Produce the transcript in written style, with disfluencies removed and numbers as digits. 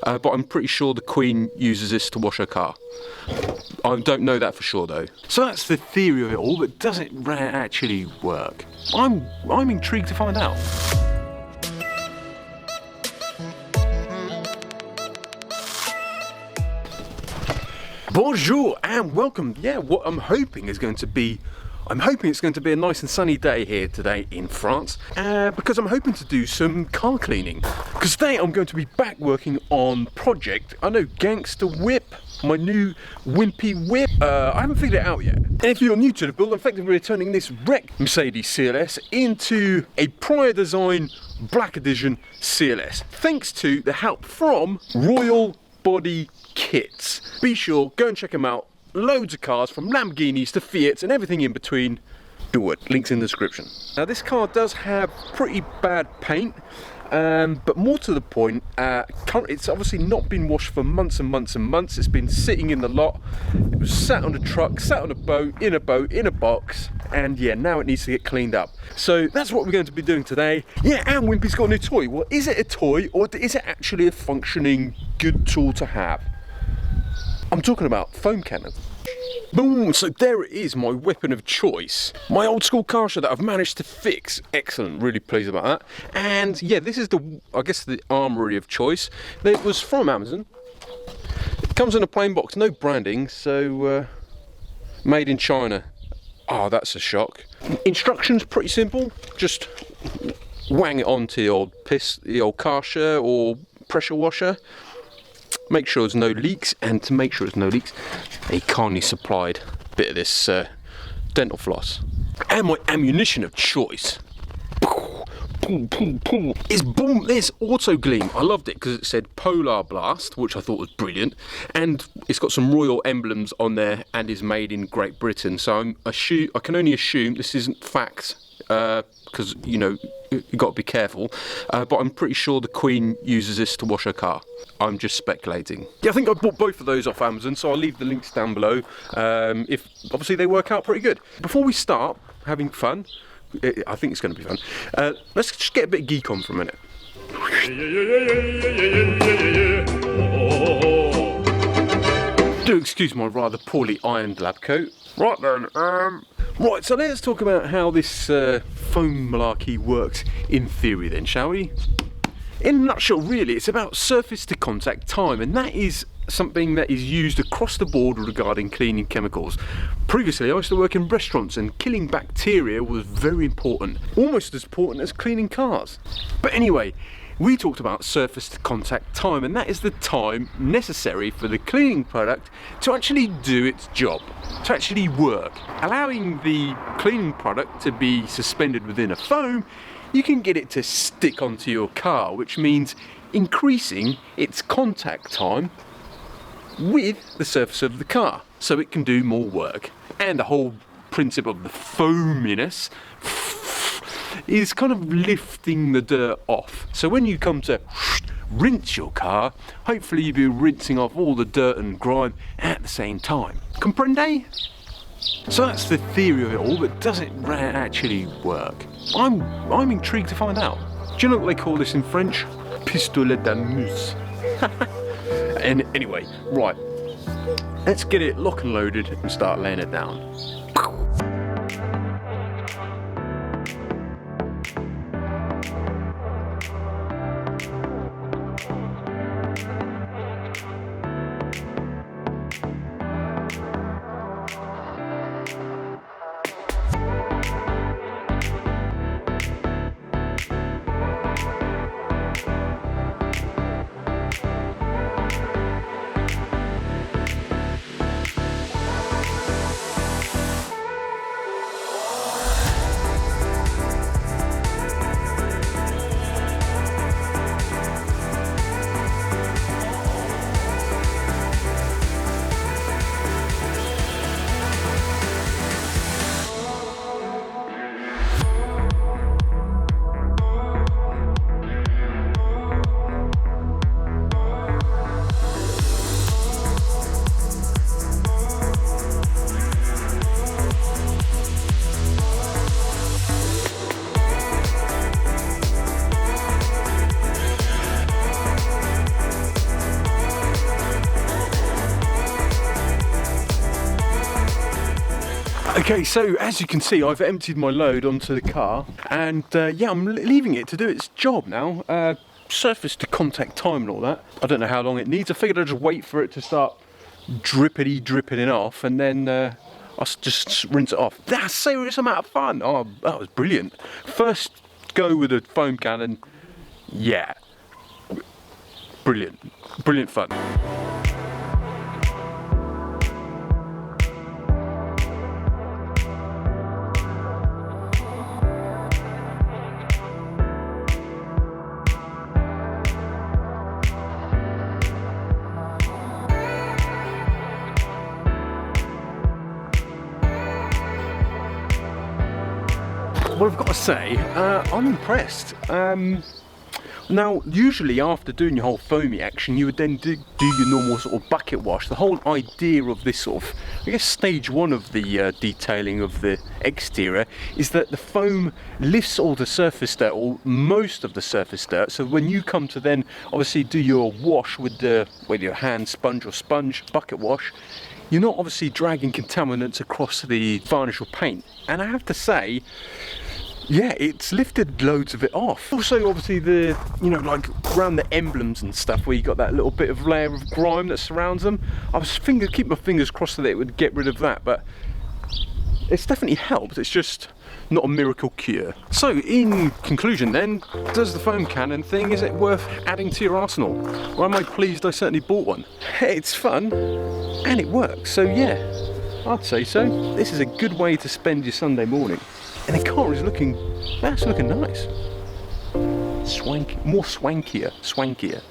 but I'm pretty sure the Queen uses this to wash her car. I don't know that for sure though. So that's the theory of it all, but does it actually work? I'm intrigued to find out. Bonjour and welcome. Yeah, what I'm hoping it's going to be a nice and sunny day here today in France, because I'm hoping to do some car cleaning. Because today I'm going to be back working on project, I know, Gangster Whip, my new Wimpy whip. I haven't figured it out yet. And if you're new to the build, I'm effectively turning this wrecked Mercedes CLS into a prior design black edition CLS, thanks to the help from Royal Body Kits. Be sure, go and check them out. Loads of cars, from Lamborghinis to Fiats and everything in between. Do it, links in the description. Now this car does have pretty bad paint, but more to the point, it's obviously not been washed for months and months and months. It's been sitting in the lot. It was sat on a truck, sat on a boat, in a box, and yeah, now it needs to get cleaned up. So that's what we're going to be doing today. Yeah, and Wimpy's got a new toy. Well, is it a toy or is it actually a functioning good tool to have? I'm talking about foam cannon. Boom, so there it is, my weapon of choice. My old school car show that I've managed to fix. Excellent, really pleased about that. And yeah, this is I guess the armory of choice. It was from Amazon. It comes in a plain box, no branding, so made in China. Oh, that's a shock. Instructions, pretty simple. Just wang it onto the old car show or pressure washer. Make sure there's no leaks, and to make sure there's no leaks, a kindly supplied bit of this dental floss. And my ammunition of choice is this Auto Gleam. I loved it because it said Polar Blast, which I thought was brilliant, and it's got some royal emblems on there and is made in Great Britain. So I can only assume this isn't fact, because you know you've got to be careful, but I'm pretty sure the Queen uses this to wash her car. I'm just speculating. Yeah, I think I bought both of those off Amazon, so I'll leave the links down below, if obviously they work out pretty good. Before we start having fun, I think it's going to be fun, let's just get a bit geek on for a minute. Do excuse my rather poorly ironed lab coat. Right then, right, so let's talk about how this foam malarkey works in theory then, shall we? In a nutshell, really, it's about surface to contact time, and that is something that is used across the board regarding cleaning chemicals. Previously, I used to work in restaurants, and killing bacteria was very important, almost as important as cleaning cars. But anyway, we talked about surface to contact time, and that is the time necessary for the cleaning product to actually do its job, to actually work. Allowing the cleaning product to be suspended within a foam, you can get it to stick onto your car, which means increasing its contact time with the surface of the car, so it can do more work. And the whole principle of the foaminess is kind of lifting the dirt off. So when you come to rinse your car, hopefully you'll be rinsing off all the dirt and grime at the same time. Comprende? So that's the theory of it all, but does it actually work? I'm intrigued to find out. Do you know what they call this in French? Pistolet d'amuse. And anyway, right, let's get it lock and loaded and start laying it down. Okay, so as you can see, I've emptied my load onto the car, and yeah, I'm leaving it to do its job now. Surface to contact time and all that. I don't know how long it needs. I figured I'd just wait for it to start dripping it off, and then I'll just rinse it off. That's a serious amount of fun. Oh, that was brilliant. First go with a foam cannon. Yeah. Brilliant. Brilliant fun. Well, I've got to say, I'm impressed. Now, usually after doing your whole foamy action, you would then do your normal sort of bucket wash. The whole idea of this sort of, I guess, stage one of the detailing of the exterior is that the foam lifts all the surface dirt, or most of the surface dirt. So when you come to then obviously do your wash with your hand sponge or sponge bucket wash, you're not obviously dragging contaminants across the varnish or paint. And I have to say, yeah, it's lifted loads of it off. Also, obviously, like around the emblems and stuff where you got that little bit of layer of grime that surrounds them. I was keep my fingers crossed that it would get rid of that, but it's definitely helped. It's just not a miracle cure. So, in conclusion then, does the foam cannon thing, is it worth adding to your arsenal? Or am I pleased I certainly bought one? It's fun, and it works, so yeah, I'd say so. This is a good way to spend your Sunday morning. And the car is looking nice. Swanky, more swankier. Swankier?